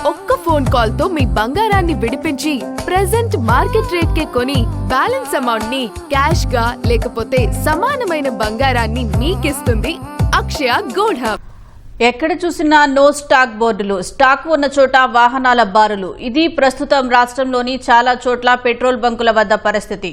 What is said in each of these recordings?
ఒక్క phone call తో మీ బంగారాన్ని విడిపించి ప్రెజెంట్ మార్కెట్ రేట్ కే కొని బ్యాలెన్స్ అమౌంట్ ని క్యాష్ గా లేకపోతే సమానమైన బంగారాన్ని మీకిస్తుంది అక్షయ గోల్డ్ హబ్. ఎక్కడ చూసినా నో స్టాక్ బోర్డులు, స్టాక్ ఉన్న చోట వాహనాల బారులు. ఇది ప్రస్తుతం రాష్ట్రంలోని చాలా చోట్ల పెట్రోల్ బంకుల వద్ద పరిస్థితి.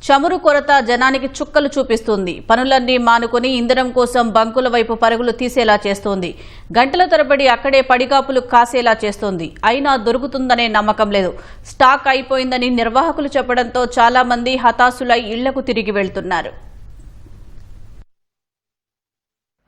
చమురు కొరత జనానికి చుక్కలు చూపిస్తుంది. పనులన్నీ మానుకొని ఇంధనం కోసం బంకుల వైపు పరుగులు తీసేలా చేస్తోంది. గంటల తరబడి అక్కడే పడిగాపులు కాసేలా చేస్తోంది. అయినా దొరుకుతుందనే నమ్మకం లేదు. స్టాక్ అయిపోయిందని నిర్వాహకులు చెప్పడంతో చాలా మంది హతాశులై ఇళ్లకు తిరిగి వెళ్తున్నారు.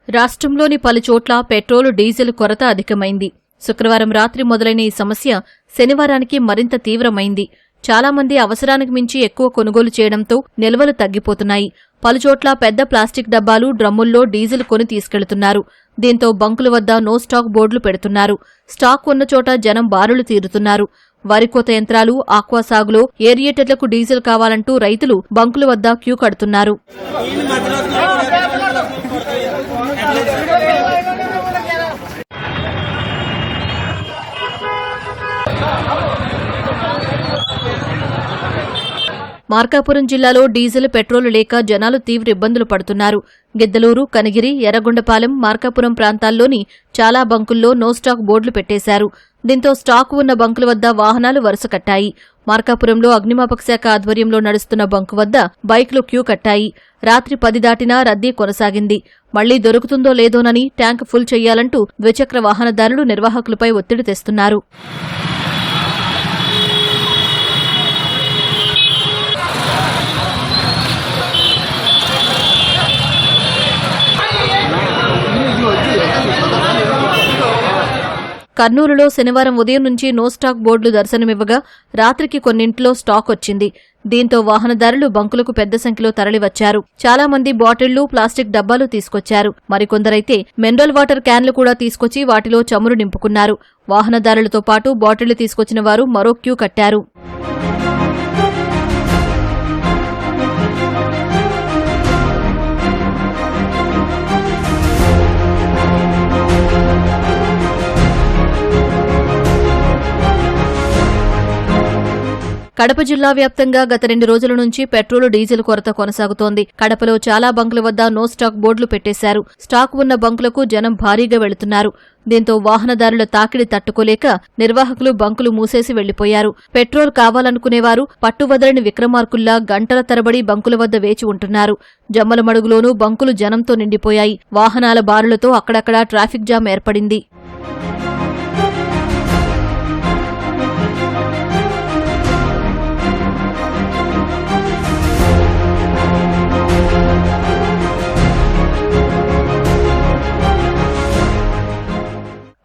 రాష్ట్రంలోని పలుచోట్ల పెట్రోలు, డీజిల్ కొరత అధికమైంది. శుక్రవారం రాత్రి మొదలైన ఈ సమస్య శనివారానికి మరింత తీవ్రమైంది. చాలా మంది అవసరానికి మించి ఎక్కువ కొనుగోలు చేయడంతో నిల్వలు తగ్గిపోతున్నాయి. పలుచోట్ల పెద్ద ప్లాస్టిక్ డబ్బాలు, డ్రమ్ముల్లో డీజిల్ కొని తీసుకెళ్తున్నారు. దీంతో బంకుల వద్ద నో స్టాక్ బోర్డులు పెడుతున్నారు. స్టాక్ ఉన్న చోట జనం బారులు తీరుతున్నారు. వరికోత యంత్రాలు, ఆక్వా సాగులో ఏరియేటర్లకు డీజిల్ కావాలంటూ రైతులు బంకుల వద్ద క్యూ కడుతున్నారు. మార్కాపురం జిల్లాలో డీజిల్, పెట్రోలు లేక జనాలు తీవ్ర ఇబ్బందులు పడుతున్నారు. గిద్దలూరు, కనిగిరి, ఎర్రగొండపాలెం, మార్కాపురం ప్రాంతాల్లోని చాలా బంకుల్లో నో స్టాక్ బోర్డులు పెట్టేశారు. దీంతో స్టాక్ ఉన్న బంకుల వద్ద వాహనాలు వరుస కట్టాయి. మార్కాపురంలో అగ్నిమాపక శాఖ ఆధ్వర్యంలో నడుస్తున్న బంకు వద్ద బైక్లు క్యూ కట్టాయి. రాత్రి 10 దాటినా రద్దీ కొనసాగింది. మళ్లీ దొరుకుతుందో లేదోనని ట్యాంక్ ఫుల్ చెయ్యాలంటూ ద్విచక్ర వాహనదారులు నిర్వాహకులపై ఒత్తిడి తెస్తున్నారు. కర్నూలులో శనివారం ఉదయం నుంచి నో స్టాక్ బోర్డులు దర్శనమివ్వగా రాత్రికి కొన్నింట్లో స్టాక్ వచ్చింది. దీంతో వాహనదారులు బంకులకు పెద్ద సంఖ్యలో తరలివచ్చారు. చాలా మంది బాటిళ్లు, ప్లాస్టిక్ డబ్బాలు తీసుకొచ్చారు. మరికొందరైతే మినరల్ వాటర్ క్యాన్లు కూడా తీసుకొచ్చి వాటిలో చమురు నింపుకున్నారు. వాహనదారులతో పాటు బాటిళ్లు తీసుకొచ్చిన వారు మరో క్యూ కట్టారు. కడప జిల్లా వ్యాప్తంగా గత 2 రోజుల నుంచి పెట్రోలు, డీజిల్ కొరత కొనసాగుతోంది. కడపలో చాలా బంకుల వద్ద నో స్టాక్ బోర్డులు పెట్టేశారు. స్టాక్ ఉన్న బంకులకు జనం భారీగా వెళుతున్నారు. దీంతో వాహనదారుల తాకిడి తట్టుకోలేక నిర్వాహకులు బంకులు మూసేసి వెళ్లిపోయారు. పెట్రోల్ కావాలనుకునేవారు పట్టువదలని విక్రమార్కుల్లా గంటల తరబడి బంకుల వద్ద వేచి ఉంటున్నారు. జమ్మలమడుగులోనూ బంకులు జనంతో నిండిపోయాయి. వాహనాల బారులతో అక్కడక్కడా ట్రాఫిక్ జామ్ ఏర్పడింది.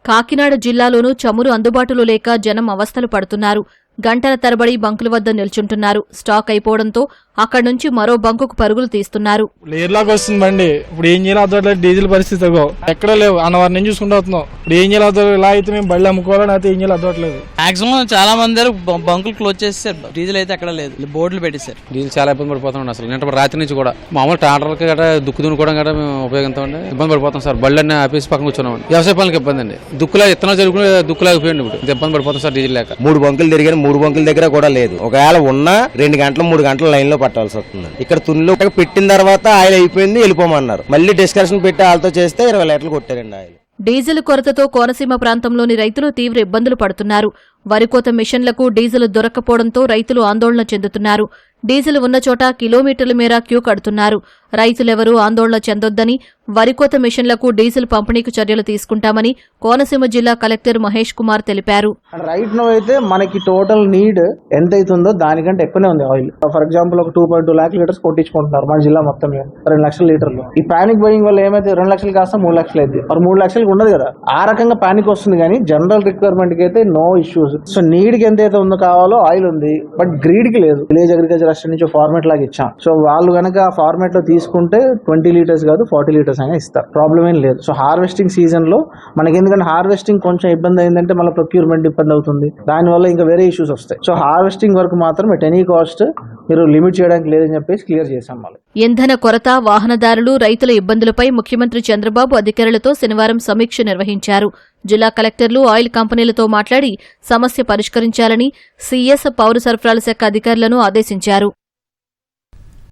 కాకినాడ జిల్లాలోనూ చమురు అందుబాటులో లేక జనం అవస్థలు పడుతున్నారు. గంటల తరబడి బంకుల వద్ద నిల్చుంటున్నారు. స్టాక్ అయిపోవడంతో అక్కడి నుంచి మరో బంకుకు పరుగులు తీస్తున్నారు. లేర్లాగా వస్తుంది బండి. ఇప్పుడు ఏం చేయాలి, డీజిల్ పరిస్థితి ఎక్కడ లేవు. అన్నవారి నుంచి చూసుకుంటూ వస్తున్నాం. ఇప్పుడు ఏం చేయాలి, ఇలా అయితే మేము బళ్ళు అమ్ముకోవాలని అయితే ఏం చేయాలి అవ్వట్లేదు. మాక్సిమం చాలా మంది బంకులు క్లోజ్ చేస్తారు. డీజిల్ అయితే ఎక్కడ లేదు, బోర్డులు పెట్టేశారు. డీజిల్ చాలా ఇబ్బంది పడిపోతున్నాం. అసలు నిన్న రాత్రి నుంచి కూడా మామూలు ట్రాక్టర్కి గట్రా దుక్కు దున్నుకోవడం గట్రా మేము ఉపయోగిస్తామండి. ఇబ్బంది పడిపోతాం సార్. బళ్ళు అన్ని ఆపేసి పక్కన కూర్చున్నాం. వ్యవసాయ పనులకు ఇబ్బంది అండి. దుక్కులా ఇత్తనాలు జరుగుకుని దుక్కులాగిపోయింది. ఇప్పుడు ఇబ్బంది పడిపోతాం సార్ డీజిల్ లేక. 3 బంకులు తిరిగాను, 3 బంకుల దగ్గర కూడా లేదు. ఒకవేళ ఉన్నా 2 గంటలు 3 గంటలు లైన్ లో పట్టాల్సి వస్తుంది. ఇక్కడ తునిలో పెట్టిన తర్వాత ఆయిల్ అయిపోయింది, వెళ్ళిపోమన్నారు. మళ్ళీ డిస్కషన్ పెట్టి వాళ్ళతో చేస్తే 20 లీటర్లు కొట్టారండి ఆయిల్. డీజిల్ కొరతతో కోనసీమ ప్రాంతంలోని రైతులు తీవ్ర ఇబ్బందులు పడుతున్నారు. వరికోత మిషన్లకు డీజిల్ దొరక్కపోవడంతో రైతులు ఆందోళన చెందుతున్నారు. డీజిల్ ఉన్న చోట కిలోమీటర్ల మేర క్యూ కడుతున్నారు. రైతులెవరూ ఆందోళన చెందొద్దని, వరికోత మిషన్లకు డీజిల్ పంపిణీకి చర్యలు తీసుకుంటామని కోనసీమ జిల్లా కలెక్టర్ మహేష్ కుమార్ తెలిపారు. రైట్ నో అయితే మనకి టోటల్ నీడ్ ఎంత అవుతుందో దానికంటే ఎక్కువనే ఉంది ఆయిల్. ఫర్ ఎగ్జాంపుల్ ఒక 2.2 lakh లీటర్స్ కొట్టించుకుంటున్నారు మన జిల్లా మొత్తం 2 లక్షల లీటర్లు. ఈ పానిక్ బయింగ్ వల్ల ఏమైతే 2 లక్షలు కాస్త 3 లక్షలు అయితే, మరి 3 లక్షలకి ఉండదు కదా. ఆ రకంగా పానిక్ వస్తుంది. కానీ జనరల్ రిక్వైర్మెంట్ కి అయితే నో ఇష్యూస్. సో నీడ్ కి ఎంతైతే ఉందో కావాలో ఆయిల్ ఉంది, బట్ గ్రీడ్ కి లేదు. విలేజ్ అగ్రికల్చర్ అసిస్టెంట్ నుంచి ఫార్మేట్ లాగా ఇచ్చాం. సో వాళ్ళు కనుక ఆ ఫార్మేట్ లో తీసుకుంటే 20 లీటర్స్ కాదు 40 లీటర్స్ అయినా ఇస్తారు. ప్రాబ్లం ఏం లేదు. సో హార్వెస్టింగ్ సీజన్ లో మనకి ఎందుకంటే హార్వెస్టింగ్ కొంచెం ఇబ్బంది అయిందంటే మళ్ళీ ప్రొక్యూర్మెంట్ ఇబ్బంది అవుతుంది. దానివల్ల ఇంకా వేరే ఇష్యూస్ వస్తాయి. సో హార్వెస్టింగ్ వరకు మాత్రం ఎట్ ఎనీ కాస్ట్ మీరు లిమిట్ చేయడానికి లేదని చెప్పేసి క్లియర్ చేసాం. ఇంధన కొరత, వాహనదారులు, రైతుల ఇబ్బందులపై ముఖ్యమంత్రి చంద్రబాబు అధికారులతో శనివారం సమీక్ష నిర్వహించారు. జిల్లా కలెక్టర్లు ఆయిల్ కంపెనీలతో మాట్లాడి సమస్య పరిష్కరించాలని సీఎస్, పౌర సరఫరాల శాఖ అధికారులను ఆదేశించారు.